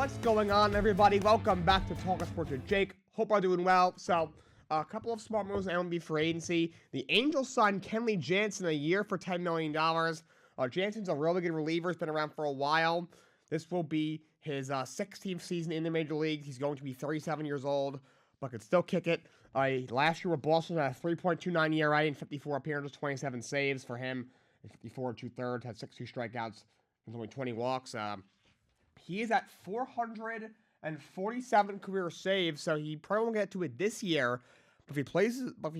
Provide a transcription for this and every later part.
What's going on, everybody? Welcome back to Talkin Sports with Jake. Hope I'm doing well. So, a couple of smart moves in MLB free agency. The Angels signed Kenley Jansen a year for $10 million. Jansen's a really good reliever. He's been around for a while. This will be his 16th season in the major leagues. He's going to be 37 years old, but could still kick it. Last year with Boston had a 3.29 ERA and 54 appearances, 27 saves for him. 54 2/3, had 62 strikeouts, and only 20 walks. He is at 447 career saves, so he probably won't get to it this year. But if he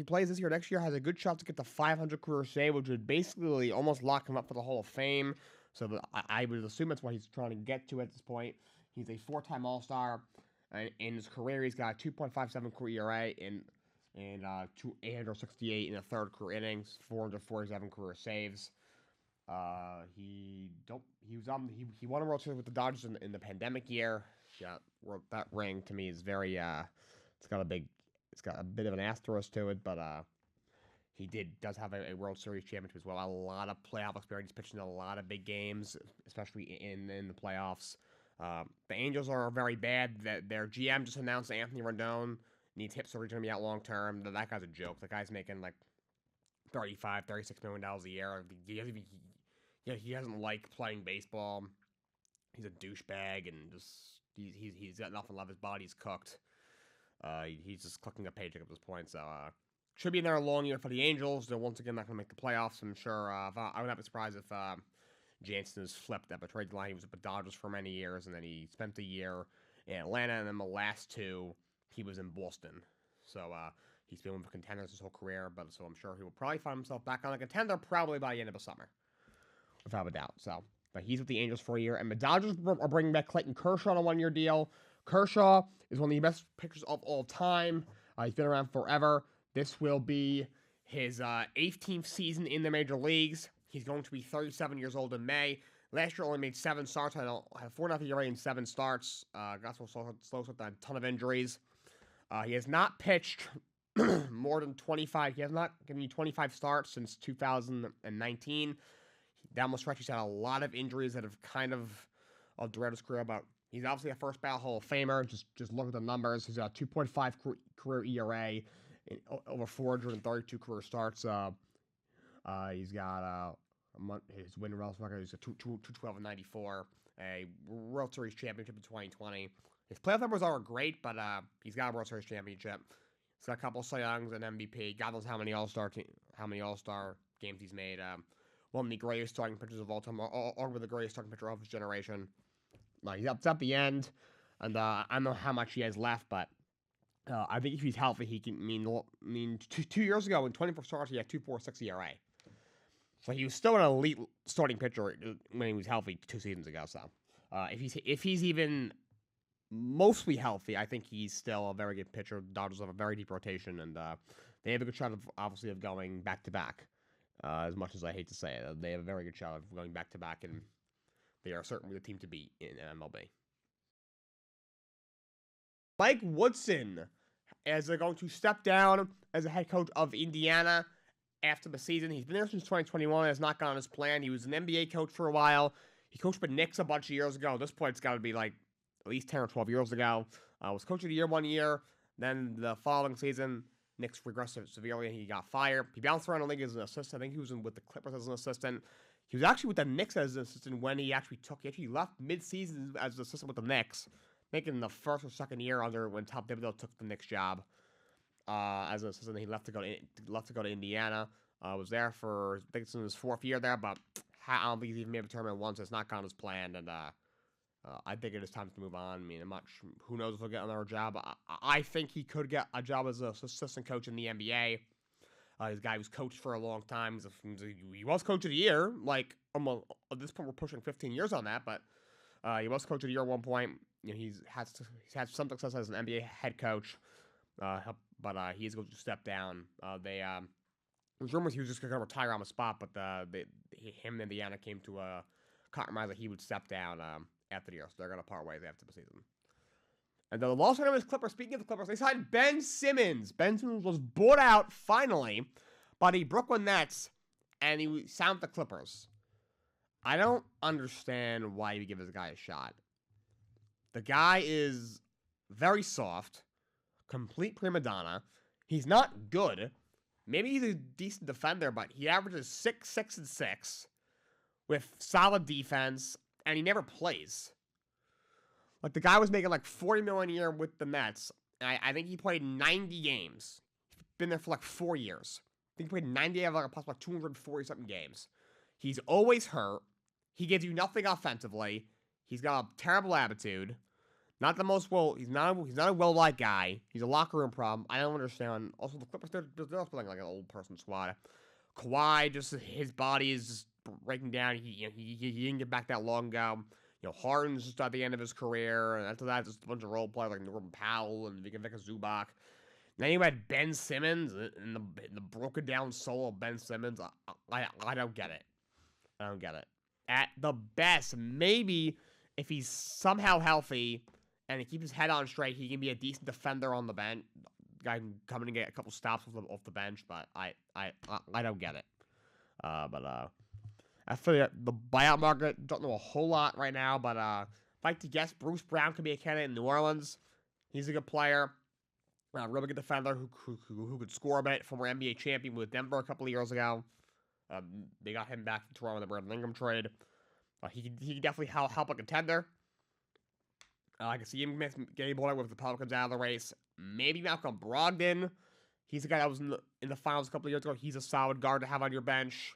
plays this year, next year has a good shot to get to 500 career save, which would basically almost lock him up for the Hall of Fame. So I would assume that's what he's trying to get to at this point. He's a four-time All-Star. In his career, he's got a 2.57 career ERA and 868 in the third career innings, 447 career saves. He won a World Series with the Dodgers in the pandemic year. Yeah, that ring to me is very it's got a bit of an asterisk to it, but he does have a World Series championship as well. A lot of playoff experience, pitching a lot of big games, especially in the playoffs. The Angels are very bad. Their GM just announced that Anthony Rendon needs hip surgery, going to be out long term. That guy's a joke. The guy's making like $36 million a year. He doesn't like playing baseball. He's a douchebag, and he's got nothing left. His body's cooked. He's just clicking a paycheck at this point. So should be another long year for the Angels. They're once again not going to make the playoffs. I'm sure. I would not be surprised if Jansen is flipped at the trade line. He was at the Dodgers for many years, and then he spent a year in Atlanta, and then the last two he was in Boston. So he's been with contenders his whole career, so I'm sure he will probably find himself back on a contender probably by the end of the summer, without a doubt. So, but he's with the Angels for a year, and the Dodgers are bringing back Clayton Kershaw on a one-year deal. Kershaw is one of the best pitchers of all time. He's been around forever. This will be his 18th season in the major leagues. He's going to be 37 years old in May. Last year only made 7 starts. Had 4.5 ERA in 7 starts. Got so slow with a ton of injuries. He has not pitched more than 25. He has not given you 25 starts since 2019. Down the stretch, he's had a lot of injuries that have kind of derailed his career, but he's obviously a first ballot Hall of Famer. Just look at the numbers. He's got 2.5 career ERA in over 432 career starts. He's got his win loss record is 212 and 94. A World Series championship in 2020. His playoff numbers aren't great, but he's got a World Series championship. He's got a couple of Cy Youngs and MVP. God knows how many All-Star games he's made. One of the greatest starting pitchers of all time, or with the greatest starting pitcher of his generation. He's up at the end, and I don't know how much he has left, but I think if he's healthy, he can mean 2 years ago in 24 starts, he had 2.46 ERA. So he was still an elite starting pitcher when he was healthy 2 seasons ago. So if he's even mostly healthy, I think he's still a very good pitcher. The Dodgers have a very deep rotation, and they have a good shot of going back to back. As much as I hate to say it, they have a very good shot of going back to back, and they are certainly the team to beat in MLB. Mike Woodson is going to step down as a head coach of Indiana after the season. He's been there since 2021. Has not gone as planned. He was an NBA coach for a while. He coached the Knicks a bunch of years ago. At this point, it's got to be like at least 10 or 12 years ago. Was coach of the year 1 year. Then the following season, Knicks regressed severely and he got fired. He bounced around the league as an assistant. I think he was with the Clippers as an assistant. He was actually with the Knicks as an assistant when he actually left mid-season as an assistant with the Knicks, making the first or second year when Tom Thibodeau took the Knicks job as an assistant. He left to go to Indiana. Was there for, I think it's in his 4th year there, but I don't think he's even made a tournament once. It's not gone as planned, and I think it is time to move on. I mean, who knows if he'll get another job. I think he could get a job as an assistant coach in the NBA. He's a guy who's coached for a long time. He was coach of the year. Like, at this point, we're pushing 15 years on that, but he was coach of the year at one point. You know, he's had some success as an NBA head coach, but he is going to step down. There's rumors he was just going to retire on the spot, but him and Indiana came to a compromise that he would step down after the year, so they're going to part ways after the season. And the Los Angeles Clippers, speaking of the Clippers, they signed Ben Simmons. Ben Simmons was bought out, finally, by the Brooklyn Nets, and he signed the Clippers. I don't understand why you give this guy a shot. The guy is very soft, complete prima donna. He's not good. Maybe he's a decent defender, but he averages 6, 6, and 6 with solid defense, and he never plays. Like, the guy was making like $40 million a year with the Mets. And I think he played 90 games. He's been there for like 4 years. I think he played 90 out of like possibly 240-something games. He's always hurt. He gives you nothing offensively. He's got a terrible attitude. Not the most well. He's not a well-liked guy. He's a locker room problem. I don't understand. Also, the Clippers they're playing like an old person squad. Kawhi, just his body is just breaking down. He didn't get back that long ago. Harden's just at the end of his career, and after that, just a bunch of role players like Norman Powell and Vika Zubac. Then you had Ben Simmons and the broken down soul of Ben Simmons. I don't get it. I don't get it. At the best, maybe if he's somehow healthy and he keeps his head on straight, he can be a decent defender on the bench. Guy can come in and get a couple stops off the bench, but I don't get it. I feel like the buyout market, don't know a whole lot right now, but if I had to guess, Bruce Brown could be a candidate in New Orleans. He's a good player, really good defender who could score a bit. Former NBA champion with Denver a couple of years ago. They got him back from Toronto in the Brandon Ingram trade. He could definitely help a contender. I can see him getting bought out with the Republicans out of the race. Maybe Malcolm Brogdon. He's the guy that was in the finals a couple of years ago. He's a solid guard to have on your bench.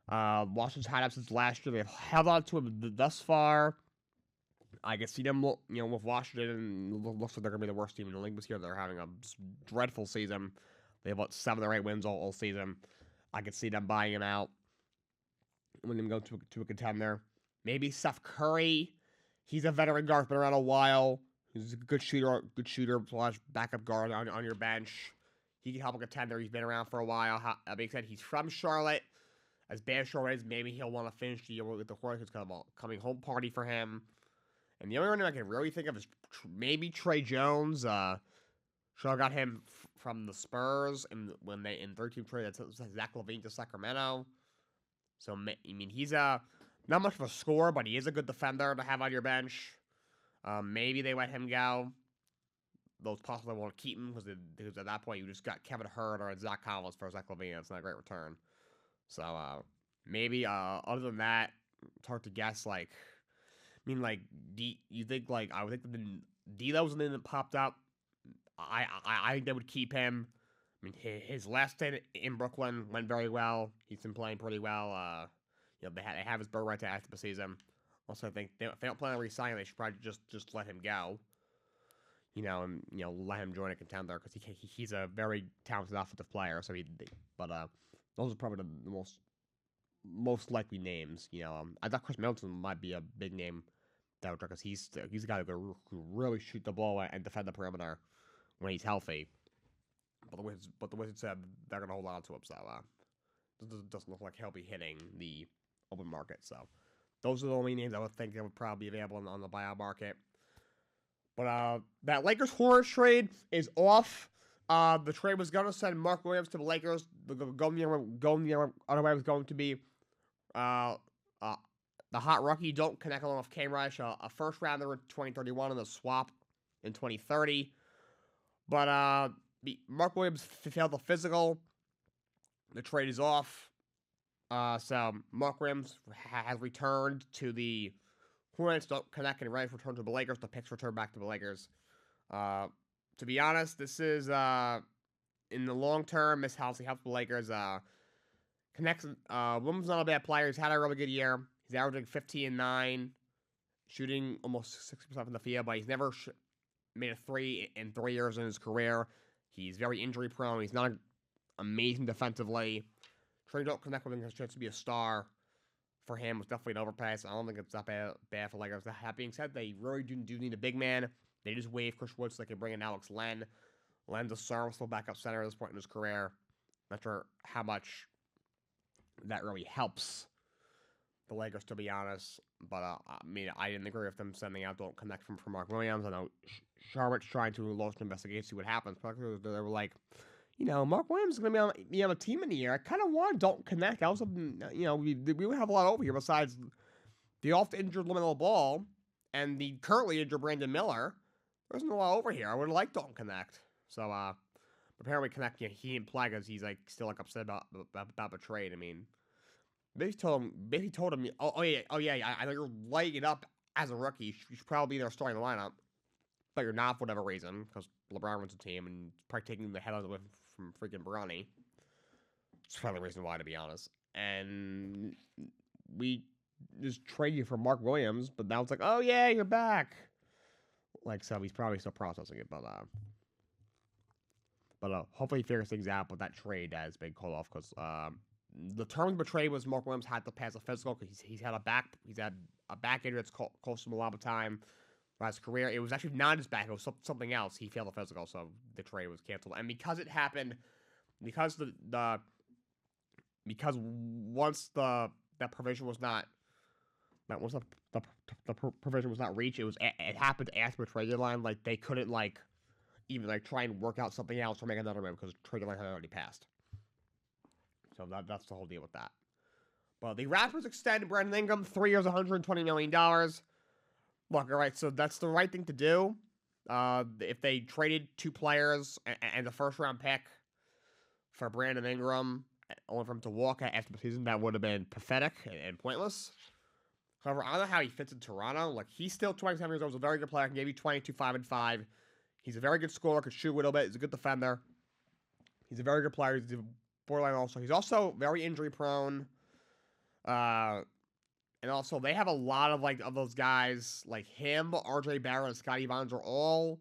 Washington's had him since last year. They've held on to him thus far. I can see them, with Washington, and looks like they're going to be the worst team in the league this year. They're having a dreadful season. They have about 7 or 8 wins all season. I could see them buying him out. When them go to a contender. Maybe Steph Curry. He's a veteran guard, been around a while. He's a good shooter / backup guard on your bench. He can help a contender. He's been around for a while. That being said, he's from Charlotte. As bad as Charlotte is, maybe he'll want to finish the year with the Hornets. It's kind of a coming home party for him. And the only one I can really think of is maybe Trey Jones. Charlotte got him from the Spurs when they in 13 trade. That's Zach LaVine to Sacramento. So, I mean, he's not much of a scorer, but he is a good defender to have on your bench. Maybe they let him go. Those possibly want to keep him because at that point you just got Kevin Hurd or Zach Collins for Zach LaVine. That's not a great return. So, maybe other than that, it's hard to guess. Like, I mean, like, you think like I would think that D'Lo's the name that popped up. I think they would keep him. I mean, his last stint in Brooklyn went very well. He's been playing pretty well. They have his bird right to after the season. Also, I think if they don't plan on re-signing, they should probably just let him go. And let him join a contender because he's a very talented offensive player. So those are probably the most likely names. I thought Chris Middleton might be a big name that would because he's a guy who can really shoot the ball and defend the perimeter when he's healthy. But the Wizards said they're going to hold on to him, so it doesn't look like he'll be hitting the open market. So those are the only names I would think that would probably be available on the buyout market. But that Lakers-Hornets trade is off. The trade was going to send Mark Williams to the Lakers. Going the other way was going to be the hot rookie don't connect along with Cam Reddish, a first rounder in 2031 and a swap in 2030. But Mark Williams failed the physical. The trade is off. So Mark Williams has returned to the Hornets. Don't connect and Reddish return to the Lakers. The picks return back to the Lakers. To be honest, this is in the long term. This helps the Lakers. Connects. Williams not a bad player. He's had a really good year. He's averaging 15 and 9, shooting almost 60% from the field, but he's never made a 3 in 3 years in his career. He's very injury prone. He's not amazing defensively. Trey don't connect with him. Has a chance to be a star for him. Was definitely an overpass. I don't think it's that bad for Lakers. That being said, they really do need a big man. They just waived Chris Wood so they can bring in Alex Len. Len's a serviceable backup center at this point in his career. Not sure how much that really helps the Lakers, to be honest. But, I didn't agree with them sending out Don't Connect from Mark Williams. I know Charlotte's trying to launch an investigation, see what happens. But they were like, Mark Williams is going to be on a team in the year. I kind of want Don't Connect. I also, we would have a lot over here besides the oft-injured LaMelo Ball and the currently injured Brandon Miller. There's no one over here. I would have liked Dalton Connect. So, apparently Connect, he didn't play because he's, like, still, like, upset about the trade. I mean, basically told him, oh yeah, I know you're lighting it up as a rookie. You should probably be there starting the lineup. But you're not for whatever reason, because LeBron runs the team and probably taking the headlines away from freaking Bronny. It's probably the reason why, to be honest. And we just trade you for Mark Williams, but now it's like, oh yeah, you're back. Like, so he's probably still processing it, but hopefully he figures things out. But that trade has been called off because the terms of the trade was Mark Williams had to pass a physical because he's had a back injury that's cost him a lot of time. His career, it was actually not his back, it was something else. He failed the physical, so the trade was canceled. And because it happened, because once that provision was not, once the provision was not reached, it happened after the trade deadline. Like, they couldn't even try and work out something else or make another move because the trade deadline had already passed. So that's the whole deal with that. But the Raptors extended Brandon Ingram 3 years, $120 million. Look, all right, so that's the right thing to do. If they traded 2 players and the first-round pick for Brandon Ingram, only for him to walk after the season, that would have been pathetic and pointless. However, I don't know how he fits in Toronto. Like, he's still 27 years old. He's a very good player. Can give you 22, 5, and 5. He's a very good scorer. Could shoot a little bit. He's a good defender. He's a very good player. He's a borderline also. He's also very injury-prone. And also, they have a lot of those guys, like him, RJ Barrett, and Scotty Barnes are all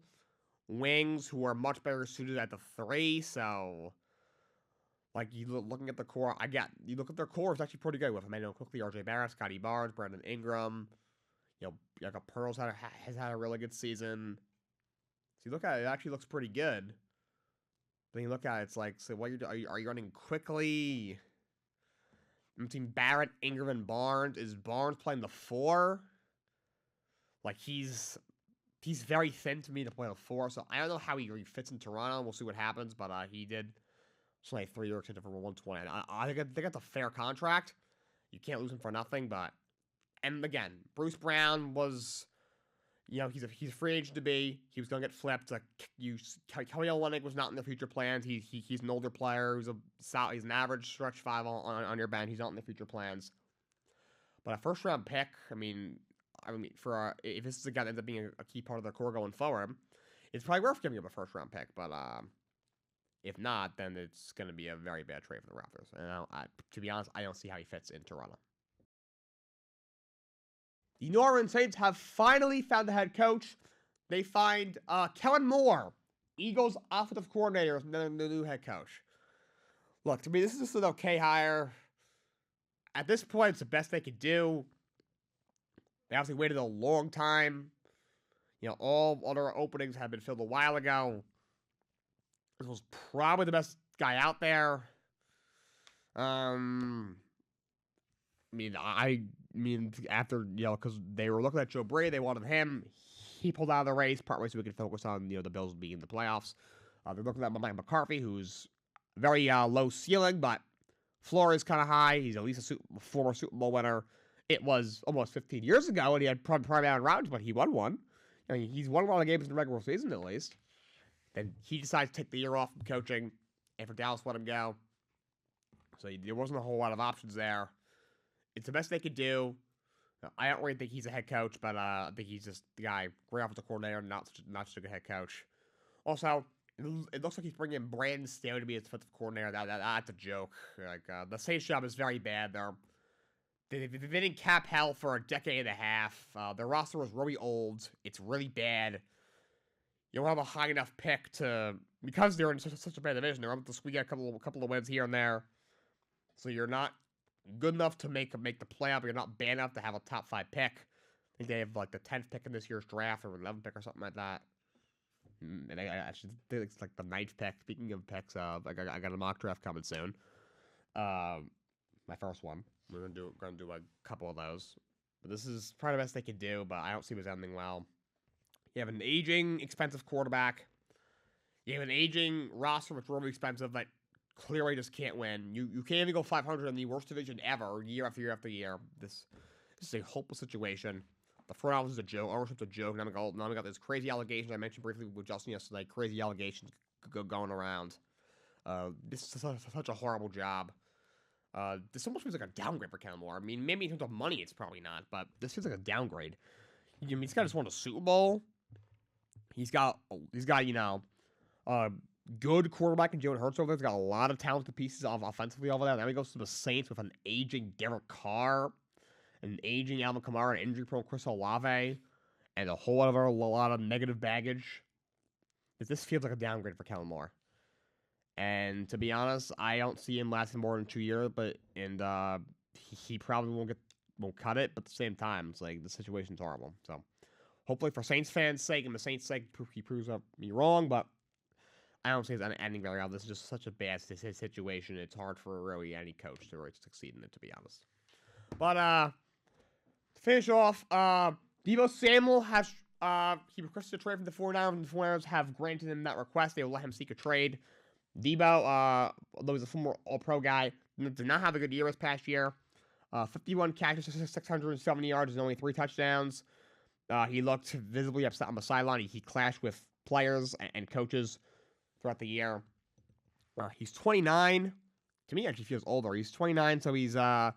wings who are much better suited at the 3, so, like, looking at the core, you look at their core, it's actually pretty good with Emmanuel Quickly, RJ Barrett, Scotty Barnes, Brandon Ingram, Pearl's has had a really good season. So you look at it, it actually looks pretty good. Then you look at it, it's like, so what are you running Quickly? Between Barrett, Ingram, and Barnes. Is Barnes playing the 4? Like, he's very thin to me to play the 4, so I don't know how he fits in Toronto. We'll see what happens, but he did play 3 years for 120. I think that's a fair contract. You can't lose him for nothing, but... And again, Bruce Brown was... he's a free agent to be. He was going to get flipped. Kelly Olynyk was not in the future plans. He's an older player. He's an average stretch 5 on your bench. He's not in the future plans. But a first round pick, if this is a guy that ends up being a key part of their core going forward, it's probably worth giving him a first round pick. But if not, then it's going to be a very bad trade for the Raptors. And to be honest, I don't see how he fits in Toronto. The New Orleans Saints have finally found the head coach. They find Kellen Moore, Eagles offensive coordinator, as the new head coach. Look, to me, this is just an okay hire. At this point, it's the best they could do. They obviously waited a long time. All other openings had been filled a while ago. This was probably the best guy out there. After, because they were looking at Joe Brady, they wanted him. He pulled out of the race, partway so we could focus on, the Bills being in the playoffs. They're looking at Mike McCarthy, who's very low ceiling, but floor is kind of high. He's at least a former Super Bowl winner. It was almost 15 years ago, and he had probably Aaron Rodgers, but he won one. He's won one of the games in the regular season, at least. Then he decides to take the year off from coaching, and for Dallas let him go. So there wasn't a whole lot of options there. It's the best they could do. I don't really think he's a head coach, but I think he's just the guy, great offensive coordinator, not such a good head coach. Also, it looks like he's bringing in Brandon Staley to be his defensive coordinator. That's a joke. The Saints job is very bad. They've been in cap hell for a decade and a half. Their roster was really old. It's really bad. You don't have a high enough pick because they're in such a bad division. They're able to squeak out a couple of wins here and there. So you're not good enough to make the playoff. You're not bad enough to have a top 5 pick. I think they have the 10th pick in this year's draft or 11th pick or something like that. And I should think it's the 9th pick. Speaking of picks, I got a mock draft coming soon. My first one. We're gonna do a couple of those. But this is probably the best they could do. But I don't see what's ending well. You have an aging, expensive quarterback. You have an aging roster that's really expensive that clearly just can't win. You can't even go 500 in the worst division ever, year after year after year. This is a hopeless situation. The front office is a joke. Ownership's a joke. Now we got this crazy allegations I mentioned briefly with Justin yesterday. Crazy allegations going around. This is such a horrible job. This almost feels like a downgrade for Kellen Moore. I mean, maybe in terms of money, it's probably not, but this feels like a downgrade. I mean, this guy just won a Super Bowl. He's got good quarterback in Jalen Hurts over there. He's got a lot of talented pieces offensively over there. Now he goes to the Saints with an aging Derek Carr, an aging Alvin Kamara, an injury-prone Chris Olave, and a lot of negative baggage. This feels like a downgrade for Kellen Moore. And to be honest, I don't see him lasting more than 2 years. He probably won't cut it. But at the same time, it's like the situation's horrible. So hopefully, for Saints fans' sake and the Saints' sake, he proves me wrong. But I don't see it ending very well. This is just such a bad situation. It's hard for really any coach to really succeed in it, to be honest. But to finish off, Deebo Samuel has he requested a trade from the 49ers, and the 49ers have granted him that request. They will let him seek a trade. Deebo, although he's a former All-Pro guy, did not have a good year this past year. 51 catches, 670 yards, and only 3 touchdowns. He looked visibly upset on the sideline. He clashed with players and coaches throughout the year. He's 29. To me, actually feels older. He's 29, so he's at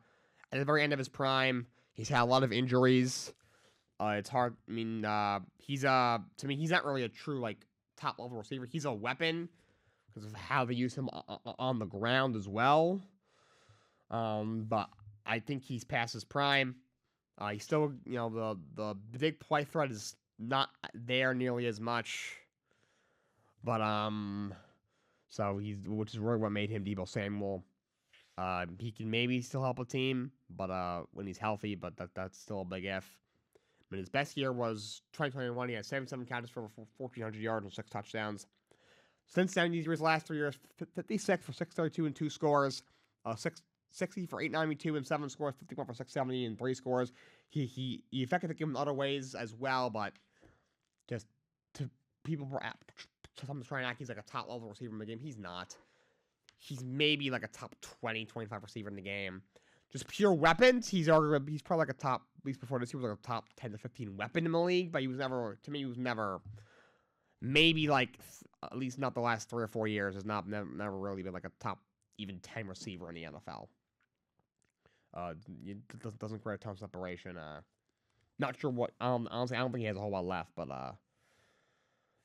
the very end of his prime. He's had a lot of injuries. It's hard. I mean, to me, he's not really a true top-level receiver. He's a weapon because of how they use him on the ground as well. But I think he's past his prime. He's still, the big play threat is not there nearly as much. But, which is really what made him Deebo Samuel. He can maybe still help a team, but when he's healthy, but that's still a big if. I mean, his best year was 2021. He had 77 catches for 1,400 yards and 6 touchdowns. Since then, these last 3 years, 56 for 632 and 2 scores, 60 for 892 and 7 scores, 51 for 670 and 3 scores. He affected the game in other ways as well, but just to people were trying to act he's like a top-level receiver in the game. He's not. He's maybe like a top 20, 25 receiver in the game. Just pure weapons, he's probably like a top, at least before this, he was like a top 10 to 15 weapon in the league, but he was never, maybe at least not the last 3 or 4 years, has never really been like a top even 10 receiver in the NFL. It doesn't create a ton of separation. Not sure what, honestly, I don't think he has a whole lot left, but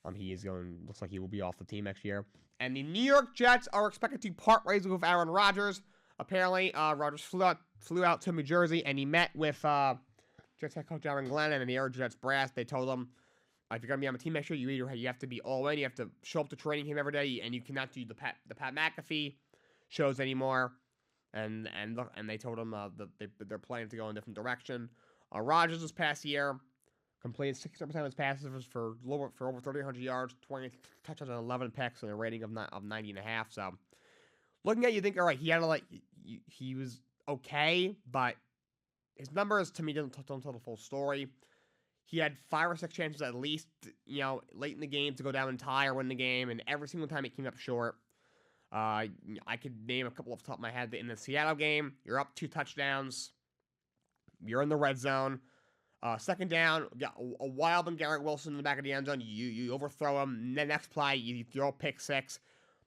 looks like he will be off the team next year. And the New York Jets are expected to part ways with Aaron Rodgers. Apparently, Rodgers flew out to New Jersey, and he met with Jets head coach Aaron Glenn and the New York Jets brass. They told him, if you're going to be on the team next year, you have to be all in. You have to show up to training camp every day, and you cannot do the Pat McAfee shows anymore. And they told him that they're planning to go in a different direction. Rodgers this past year completed 60% of his passes for over 3,800 yards, 20 touchdowns, and 11 picks, and a rating of 90.5. So, looking at it, you think, all right, he was okay, but his numbers to me don't tell the full story. He had 5 or 6 chances at least, late in the game to go down and tie or win the game, and every single time it came up short. I could name a couple off the top of my head. In the Seattle game, you're up 2 touchdowns. You're in the red zone. Second down, got a wild one, Garrett Wilson in the back of the end zone. You overthrow him. The next play, you throw a pick 6.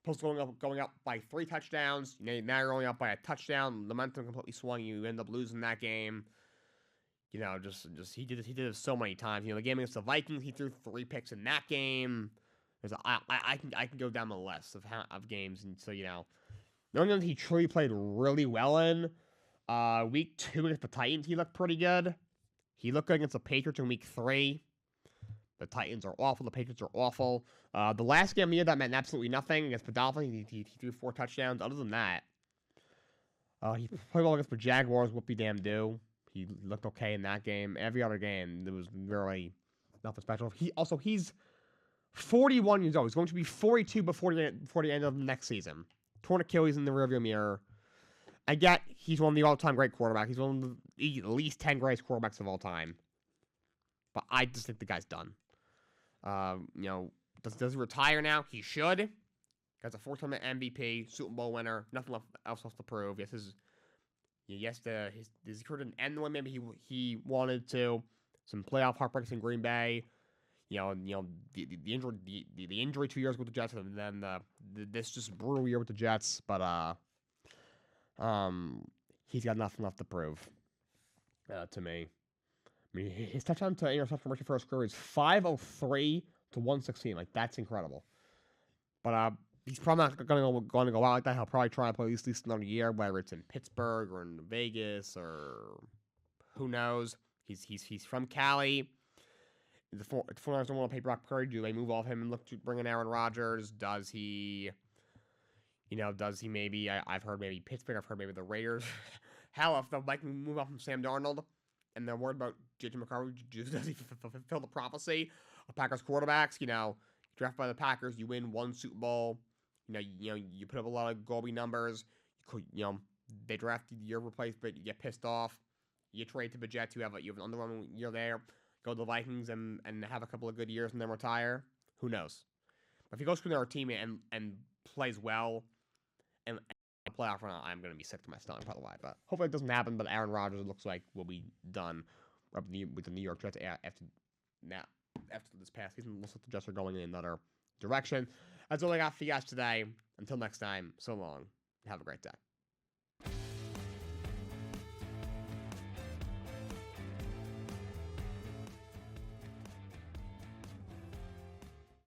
Post going up by 3 touchdowns. Now you're only up by a touchdown. The momentum completely swung. You end up losing that game. He did it so many times. The game against the Vikings, he threw 3 picks in that game. I can go down the list of games, and so the only one he truly played really well in, week 2 against the Titans, he looked pretty good. He looked good against the Patriots in week 3. The Titans are awful. The Patriots are awful. The last game of the year, that meant absolutely nothing. Against the Dolphins, he threw 4 touchdowns. Other than that, he played well against the Jaguars. Whoopie damn do. He looked okay in that game. Every other game, there was really nothing special. He's 41 years old. He's going to be 42 before the end of the next season. Torn Achilles in the rearview mirror. I get he's one of the all-time great quarterbacks. He's one of the at least 10 greatest quarterbacks of all time. But I just think the guy's done. Does he retire now? He should. Guy's a 4-time MVP, Super Bowl winner. Nothing else to prove. His career didn't end the way maybe he wanted to. some playoff heartbreaks in Green Bay. The injury 2 years with the Jets, and then this just brutal year with the Jets. But he's got nothing left to prove to me. I mean, his touchdown to interception ratio for his career is 503 to 116. Like, that's incredible. But he's probably not going to go out like that. He'll probably try to play at least another year, whether it's in Pittsburgh or in Vegas or who knows. He's from Cali. The 49ers don't want to pay Brock Purdy. Do they move off him and look to bring in Aaron Rodgers? Does he maybe? I've heard maybe Pittsburgh. I've heard maybe the Raiders. Hell, if they'll like move off from Sam Darnold and they're worried about J.J. McCarthy, does he fulfill the prophecy of Packers quarterbacks? Drafted by the Packers, you win one Super Bowl. You put up a lot of Golby numbers. They draft your replacement. You get pissed off. You trade to the Jets. You have an underwhelming year there. Go to the Vikings and have a couple of good years and then retire. Who knows? But if he goes to another team and plays well and playoff run, I'm going to be sick to my stomach, by the way. But hopefully it doesn't happen. But Aaron Rodgers looks like will be done with the New York Jets after this past season. Looks like the Jets are going in another direction. That's all I got for you guys today. Until next time, so long. Have a great day.